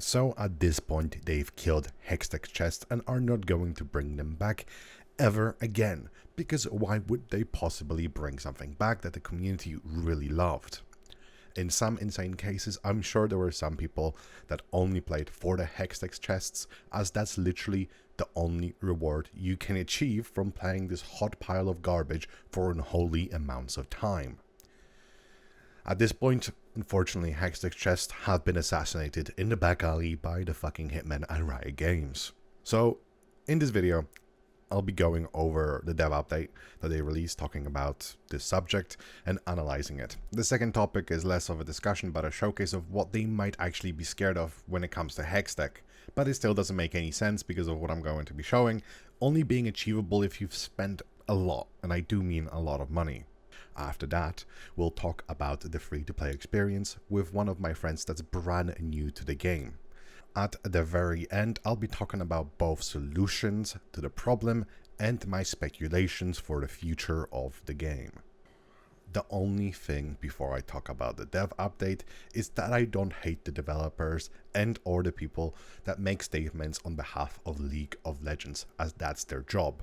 So at this point they've killed Hextech Chests and are not going to bring them back ever again, because why would they possibly bring something back that the community really loved? In some insane cases, I'm sure there were some people that only played for the Hextech Chests, as that's literally the only reward you can achieve from playing this hot pile of garbage for unholy amounts of time. At this point, unfortunately, Hextech Chests have been assassinated in the back alley by the fucking hitmen at Riot Games. So, in this video, I'll be going over the dev update that they released talking about this subject and analyzing it. The second topic is less of a discussion but a showcase of what they might actually be scared of when it comes to Hextech. But it still doesn't make any sense because of what I'm going to be showing, only being achievable if you've spent a lot, and I do mean a lot of money. After that, we'll talk about the free-to-play experience with one of my friends that's brand new to the game. At the very end, I'll be talking about both solutions to the problem and my speculations for the future of the game. The only thing before I talk about the dev update is that I don't hate the developers and or the people that make statements on behalf of League of Legends, as that's their job.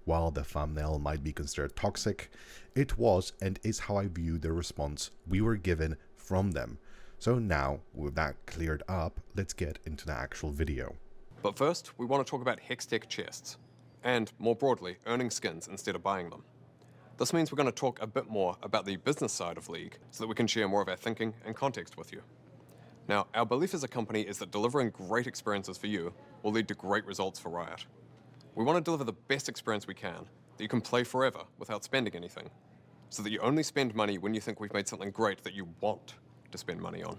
While the thumbnail might be considered toxic, it was and is how I view the response we were given from them. So now, with that cleared up, let's get into the actual video. But first, we want to talk about Hextech Chests, and more broadly, earning skins instead of buying them. This means we're going to talk a bit more about the business side of League, so that we can share more of our thinking and context with you. Now, our belief as a company is that delivering great experiences for you will lead to great results for Riot. We want to deliver the best experience we can, that you can play forever without spending anything, so that you only spend money when you think we've made something great that you want to spend money on.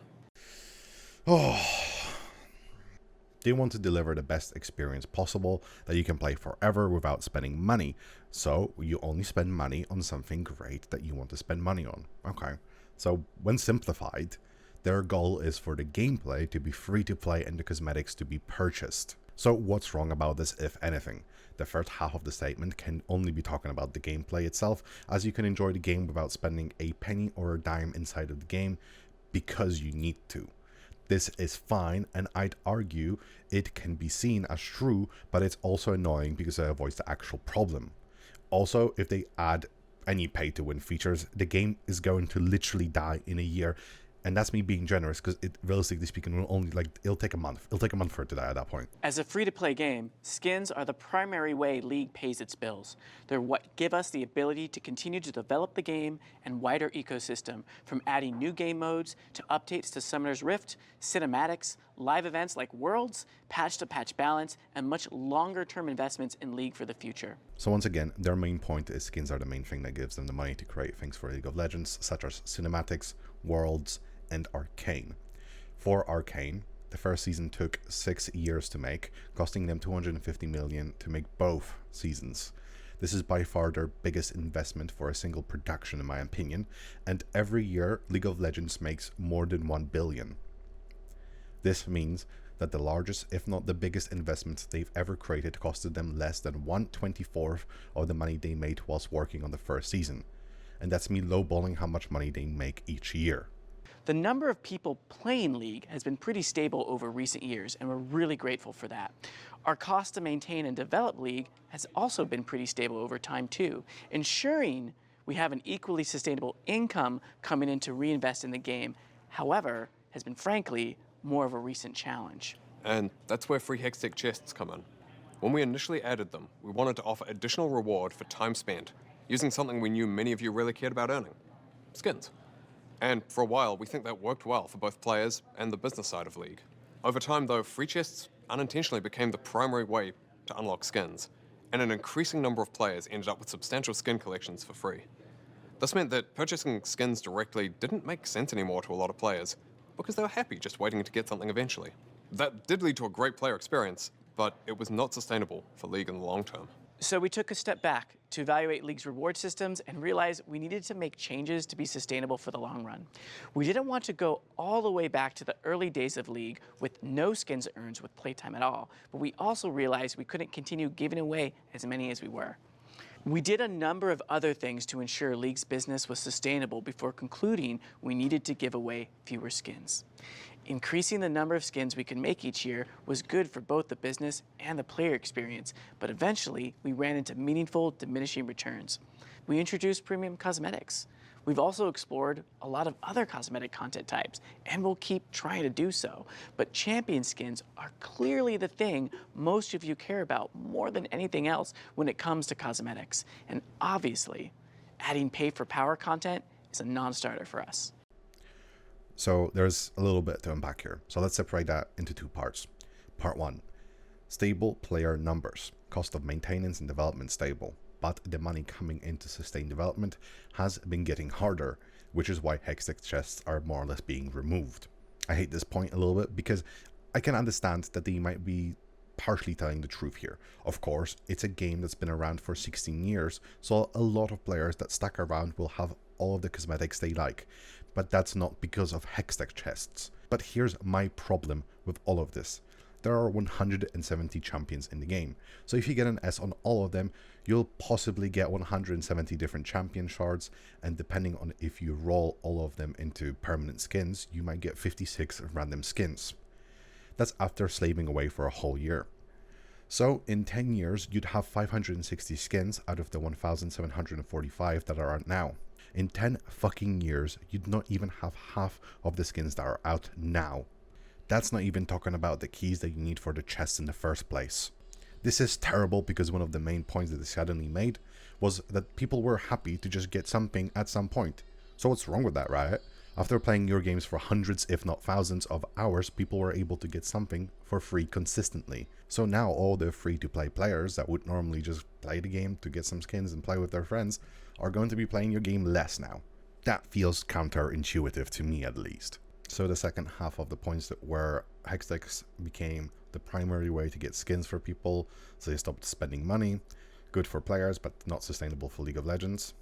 They want to deliver the best experience possible that you can play forever without spending money. So you only spend money on something great that you want to spend money on. Okay. So when simplified, their goal is for the gameplay to be free to play and the cosmetics to be purchased. So what's wrong about this, if anything? The first half of the statement can only be talking about the gameplay itself, as you can enjoy the game without spending a penny or a dime inside of the game because you need to. This is fine, and I'd argue it can be seen as true, but it's also annoying because it avoids the actual problem. Also, if they add any pay-to-win features, the game is going to literally die in a year. And that's me being generous, because it, realistically speaking, will only, it'll take a month. It'll take a month for it to die at that point. As a free-to-play game, skins are the primary way League pays its bills. They're what give us the ability to continue to develop the game and wider ecosystem, from adding new game modes to updates to Summoner's Rift, cinematics, live events like Worlds, patch-to-patch balance, and much longer-term investments in League for the future. So once again, their main point is skins are the main thing that gives them the money to create things for League of Legends, such as cinematics, Worlds, and Arcane. For Arcane, the first season took 6 years to make, costing them $250 million to make both seasons. This is by far their biggest investment for a single production, in my opinion, and every year League of Legends makes more than $1 billion. This means that the largest, if not the biggest investments they've ever created costed them less than 1/24 of the money they made whilst working on the first season. And that's me lowballing how much money they make each year. The number of people playing League has been pretty stable over recent years, and we're really grateful for that. Our cost to maintain and develop League has also been pretty stable over time too, ensuring we have an equally sustainable income coming in to reinvest in the game. However, has been frankly more of a recent challenge. And that's where free Hextech Chests come in. When we initially added them, we wanted to offer additional reward for time spent, using something we knew many of you really cared about earning: skins. And for a while, we think that worked well for both players and the business side of League. Over time, though, free chests unintentionally became the primary way to unlock skins, and an increasing number of players ended up with substantial skin collections for free. This meant that purchasing skins directly didn't make sense anymore to a lot of players, because they were happy just waiting to get something eventually. That did lead to a great player experience, but it was not sustainable for League in the long term. So we took a step back to evaluate League's reward systems and realized we needed to make changes to be sustainable for the long run. We didn't want to go all the way back to the early days of League with no skins earned with playtime at all, but we also realized we couldn't continue giving away as many as we were. We did a number of other things to ensure League's business was sustainable before concluding we needed to give away fewer skins. Increasing the number of skins we can make each year was good for both the business and the player experience, but eventually we ran into meaningful diminishing returns. We introduced premium cosmetics. We've also explored a lot of other cosmetic content types, and we'll keep trying to do so. But champion skins are clearly the thing most of you care about more than anything else when it comes to cosmetics. And obviously, adding pay for power content is a non-starter for us. So there's a little bit to unpack here. So let's separate that into two parts. Part 1, stable player numbers. Cost of maintenance and development stable. But the money coming in to sustain development has been getting harder, which is why Hextech Chests are more or less being removed. I hate this point a little bit because I can understand that they might be partially telling the truth here. Of course, it's a game that's been around for 16 years, so a lot of players that stuck around will have all of the cosmetics they like, but that's not because of Hextech Chests. But here's my problem with all of this. There are 170 champions in the game, so if you get an S on all of them, you'll possibly get 170 different champion shards, and depending on if you roll all of them into permanent skins, you might get 56 random skins. That's after slaving away for a whole year. So in 10 years, you'd have 560 skins out of the 1,745 that are out now. In 10 fucking years, you'd not even have half of the skins that are out now. That's not even talking about the keys that you need for the chests in the first place. This is terrible because one of the main points that they suddenly made was that people were happy to just get something at some point. So what's wrong with that, Riot? After playing your games for hundreds if not thousands of hours, people were able to get something for free consistently. So now all the free-to-play players that would normally just play the game to get some skins and play with their friends are going to be playing your game less now. That feels counterintuitive to me at least. So the second half of the points that were Hextech became the primary way to get skins for people, so they stopped spending money. Good for players, but not sustainable for League of Legends.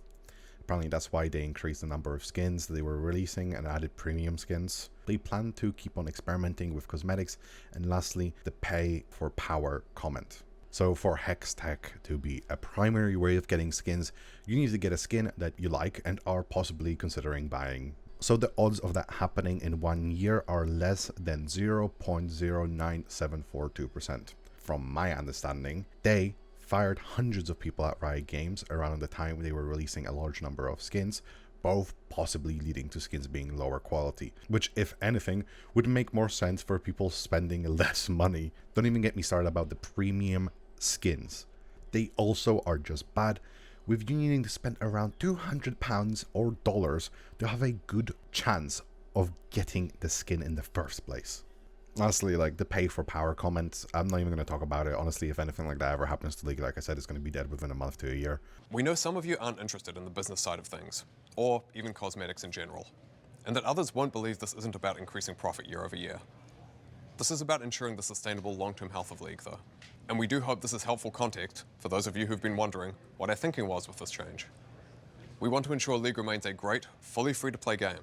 Apparently that's why they increased the number of skins they were releasing and added premium skins. They plan to keep on experimenting with cosmetics, and lastly, the pay for power comment. So for Hextech to be a primary way of getting skins, you need to get a skin that you like and are possibly considering buying. So the odds of that happening in 1 year are less than 0.09742%. From my understanding, they fired hundreds of people at Riot Games around the time they were releasing a large number of skins, both possibly leading to skins being lower quality, which if anything would make more sense for people spending less money. Don't even get me started about the premium skins. They also are just bad, with you needing to spend around £200 or dollars to have a good chance of getting the skin in the first place. Honestly, like the pay for power comment, I'm not even going to talk about it. Honestly, if anything like that ever happens to League, like I said, it's going to be dead within a month to a year. We know some of you aren't interested in the business side of things, or even cosmetics in general, and that others won't believe this isn't about increasing profit year over year. This is about ensuring the sustainable long-term health of League, though. And we do hope this is helpful context for those of you who've been wondering what our thinking was with this change. We want to ensure League remains a great, fully free-to-play game.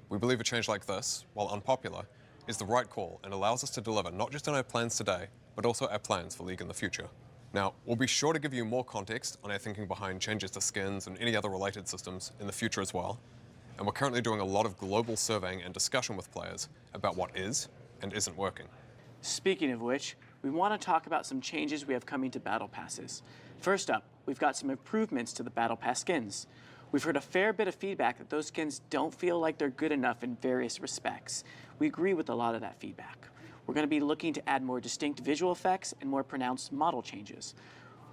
We believe a change like this, while unpopular, is the right call and allows us to deliver not just on our plans today, but also our plans for League in the future. Now, we'll be sure to give you more context on our thinking behind changes to skins and any other related systems in the future as well. And we're currently doing a lot of global surveying and discussion with players about what is and isn't working. Speaking of which, we want to talk about some changes we have coming to Battle Passes. First up, we've got some improvements to the Battle Pass skins. We've heard a fair bit of feedback that those skins don't feel like they're good enough in various respects. We agree with a lot of that feedback. We're going to be looking to add more distinct visual effects and more pronounced model changes.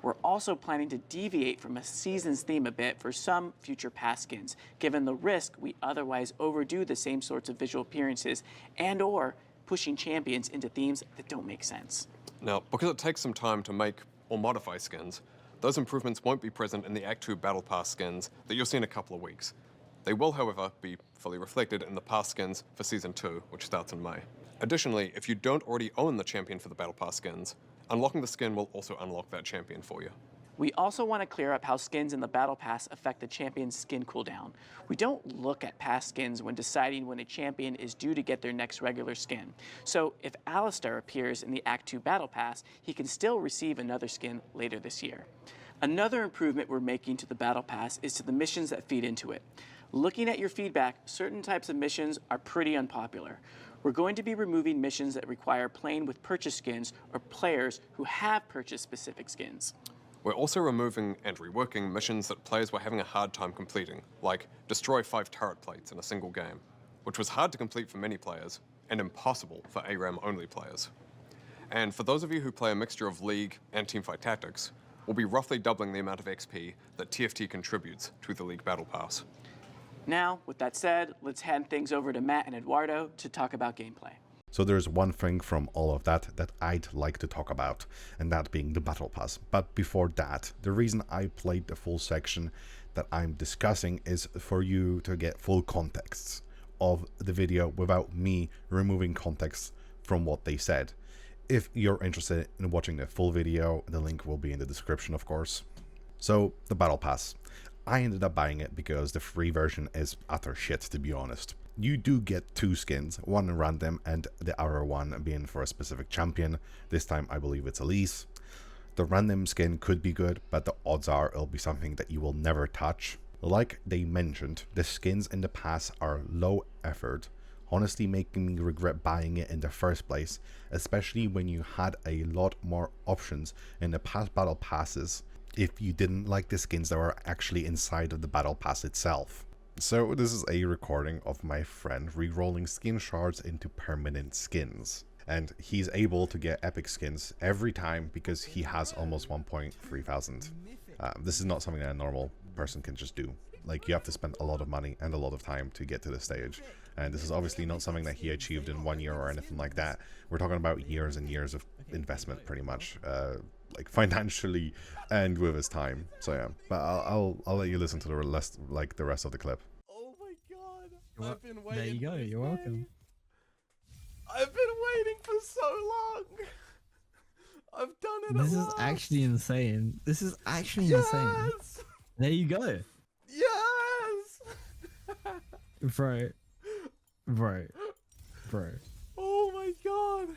We're also planning to deviate from a season's theme a bit for some future pass skins, given the risk we otherwise overdo the same sorts of visual appearances and/or pushing champions into themes that don't make sense. Now, because it takes some time to make or modify skins, those improvements won't be present in the Act 2 Battle Pass skins that you'll see in a couple of weeks. They will, however, be fully reflected in the pass skins for Season 2, which starts in May. Additionally, if you don't already own the champion for the Battle Pass skins, unlocking the skin will also unlock that champion for you. We also want to clear up how skins in the Battle Pass affect the champion's skin cooldown. We don't look at past skins when deciding when a champion is due to get their next regular skin. So if Alistar appears in the Act 2 Battle Pass, he can still receive another skin later this year. Another improvement we're making to the Battle Pass is to the missions that feed into it. Looking at your feedback, certain types of missions are pretty unpopular. We're going to be removing missions that require playing with purchase skins or players who have purchased specific skins. We're also removing and reworking missions that players were having a hard time completing, like destroy 5 turret plates in a single game, which was hard to complete for many players and impossible for ARAM-only players. And for those of you who play a mixture of League and Teamfight Tactics, we'll be roughly doubling the amount of XP that TFT contributes to the League Battle Pass. Now, with that said, let's hand things over to Matt and Eduardo to talk about gameplay. So there's one thing from all of that I'd like to talk about, and that being the Battle Pass. But before that, the reason I played the full section that I'm discussing is for you to get full context of the video without me removing context from what they said. If you're interested in watching the full video, the link will be in the description, of course. So, the Battle Pass. I ended up buying it because the free version is utter shit, to be honest. You do get 2 skins, one random and the other one being for a specific champion. This time I believe it's Elise. The random skin could be good, but the odds are it'll be something that you will never touch. Like they mentioned, the skins in the pass are low effort, honestly making me regret buying it in the first place, especially when you had a lot more options in the past battle passes if you didn't like the skins that were actually inside of the battle pass itself. So this is a recording of my friend re-rolling skin shards into permanent skins, and he's able to get epic skins every time because he has almost 1.3 thousand. This is not something that a normal person can just do. Like, you have to spend a lot of money and a lot of time to get to the stage, and this is obviously not something that he achieved in 1 year or anything like that. We're talking about years and years of investment, pretty much, like financially and with his time. So yeah, but I'll let you listen to the rest, like the rest of the clip. Oh my god, I've been waiting. There you go. You're welcome. I've been waiting for so long. I've done it. This is actually insane. This is actually insane. Yes. There you go. Yes. Bro. Oh my god.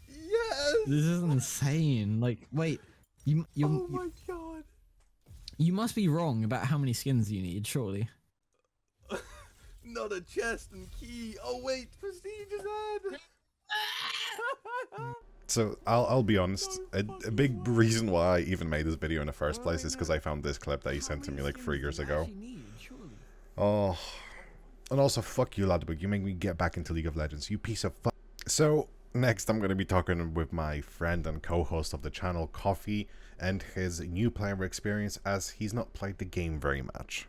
Yes. This is insane. Like, wait. Oh my god. You must be wrong about how many skins you need, surely. Not a chest and key. Oh wait, prestige is add. So I'll be honest, a big reason why I even made this video in the first place is because I found this clip that he sent to me like 3 years ago. Oh, and also fuck you, Ludwig, you make me get back into League of Legends, you piece of fuck. So next I'm going to be talking with my friend and co-host of the channel, Coffee, and his new player experience, as he's not played the game very much.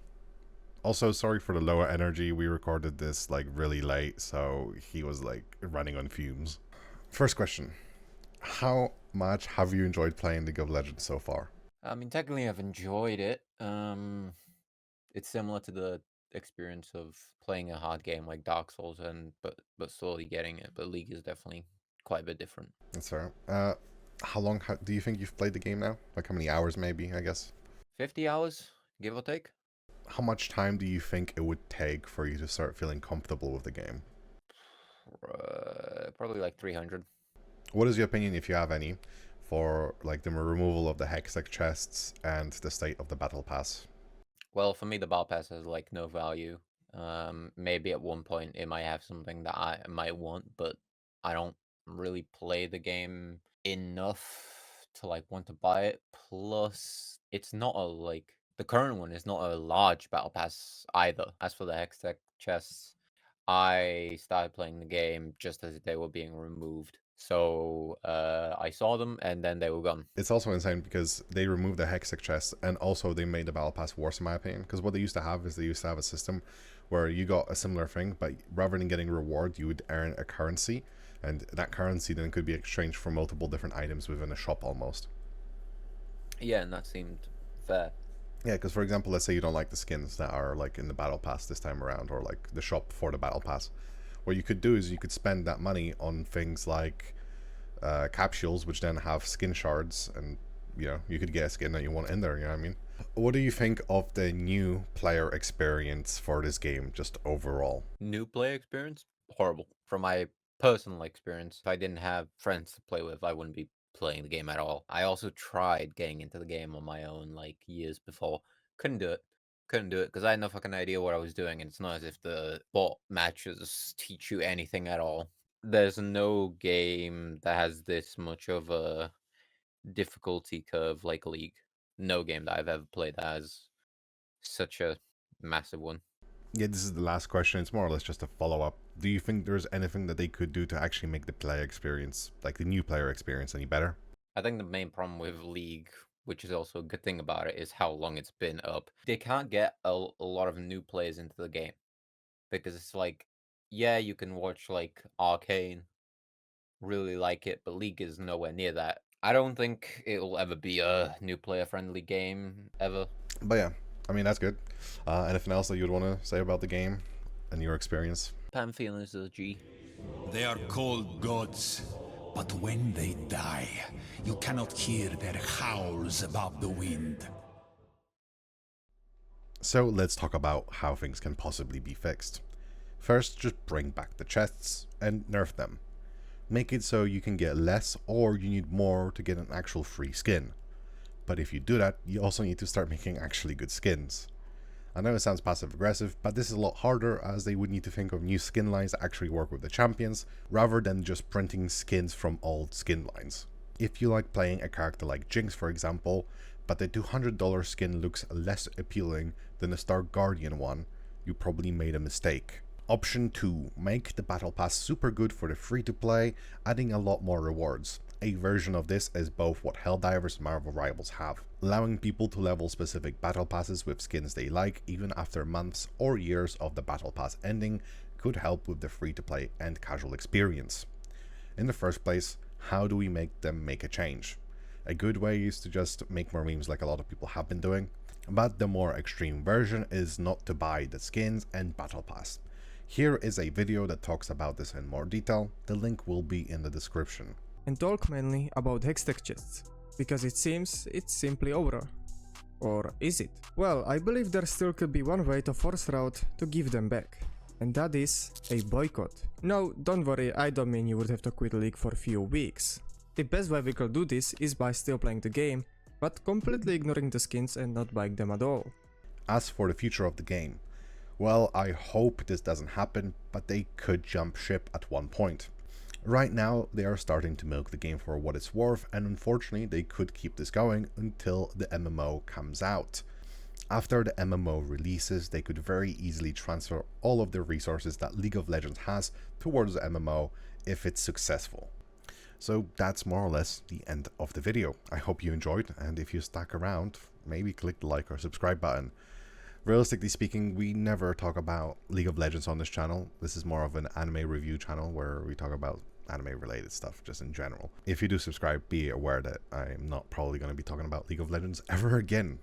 Also, sorry for the lower energy, we recorded this like really late, so he was like running on fumes. First question. How much have you enjoyed playing League of Legends so far? I mean, technically, I've enjoyed it. It's similar to the experience of playing a hard game like Dark Souls, but slowly getting it. But League is definitely quite a bit different. That's fair. How long do you think you've played the game now? Like how many hours, maybe? I guess 50 hours, give or take. How much time do you think it would take for you to start feeling comfortable with the game? Probably like 300. What is your opinion, if you have any, for like the removal of the Hextech Chests and the state of the Battle Pass? Well, for me, the Battle Pass has like no value. Maybe at one point it might have something that I might want, but I don't really play the game enough to like want to buy it. Plus, it's not a like the current one is not a large Battle Pass either. As for the Hextech Chests, I started playing the game just as they were being removed. So I saw them and then they were gone. It's also insane because they removed the Hextech chest and also they made the Battle Pass worse, in my opinion. Because what they used to have is they used to have a system where you got a similar thing, but rather than getting reward, you would earn a currency, and that currency then could be exchanged for multiple different items within a shop almost. Yeah, and that seemed fair. Yeah, because for example, let's say you don't like the skins that are like in the Battle Pass this time around, or like the shop for the Battle Pass. What you could do is you could spend that money on things like capsules, which then have skin shards, and you know, you could get a skin that you want in there, you know what I mean? What do you think of the new player experience for this game, just overall? New play experience? Horrible. From my personal experience, if I didn't have friends to play with, I wouldn't be playing the game at all. I also tried getting into the game on my own like years before. Couldn't do it. Couldn't do it because I had no fucking idea what I was doing, and it's not as if the bot matches teach you anything at all. There's no game that has this much of a difficulty curve like League. No game that I've ever played that has such a massive one. Yeah, this is the last question. It's more or less just a follow-up. Do you think there's anything that they could do to actually make the player experience, like the new player experience, any better? I think the main problem with League, which is also a good thing about it, is how long it's been up. They can't get a lot of new players into the game because it's like, yeah, you can watch like Arcane, really like it, but League is nowhere near that. I don't think it'll ever be a new player friendly game ever. But yeah, I mean, that's good. Anything else that you'd want to say about the game and your experience? Pantheon is a G. They are called gods, but when they die, you cannot hear their howls above the wind. So let's talk about how things can possibly be fixed. First, just bring back the chests and nerf them. Make it so you can get less or you need more to get an actual free skin. But if you do that, you also need to start making actually good skins. I know it sounds passive aggressive, but this is a lot harder as they would need to think of new skin lines that actually work with the champions, rather than just printing skins from old skin lines. If you like playing a character like Jinx, for example, but the $200 skin looks less appealing than the Star Guardian one, you probably made a mistake. Option 2. Make the battle pass super good for the free to play, adding a lot more rewards. A version of this is both what Helldivers and Marvel Rivals have, allowing people to level specific battle passes with skins they like even after months or years of the battle pass ending could help with the free to play and casual experience. In the first place, how do we make them make a change? A good way is to just make more memes like a lot of people have been doing, but the more extreme version is not to buy the skins and battle pass. Here is a video that talks about this in more detail. The link will be in the description. And talk mainly about Hextech Chests, because it seems it's simply over. Or is it? Well, I believe there still could be one way to force Riot to give them back, and that is a boycott. No, don't worry, I don't mean you would have to quit League for a few weeks. The best way we could do this is by still playing the game, but completely ignoring the skins and not buying them at all. As for the future of the game, well, I hope this doesn't happen, but they could jump ship at one point. Right now, they are starting to milk the game for what it's worth, and unfortunately, they could keep this going until the MMO comes out. After the MMO releases, they could very easily transfer all of the resources that League of Legends has towards the MMO if it's successful. So that's more or less the end of the video. I hope you enjoyed, and if you stuck around, maybe click the like or subscribe button. Realistically speaking, we never talk about League of Legends on this channel. This is more of an anime review channel where we talk about anime related stuff just in general. If you do subscribe, be aware that I'm not probably going to be talking about League of Legends ever again.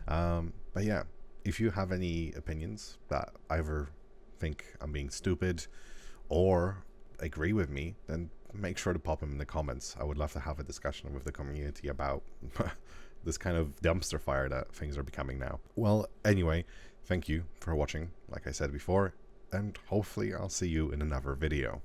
But yeah, if you have any opinions that either think I'm being stupid or agree with me, then make sure to pop them in the comments. I would love to have a discussion with the community about this kind of dumpster fire that things are becoming now. Well, anyway, thank you for watching, like I said before, and hopefully I'll see you in another video.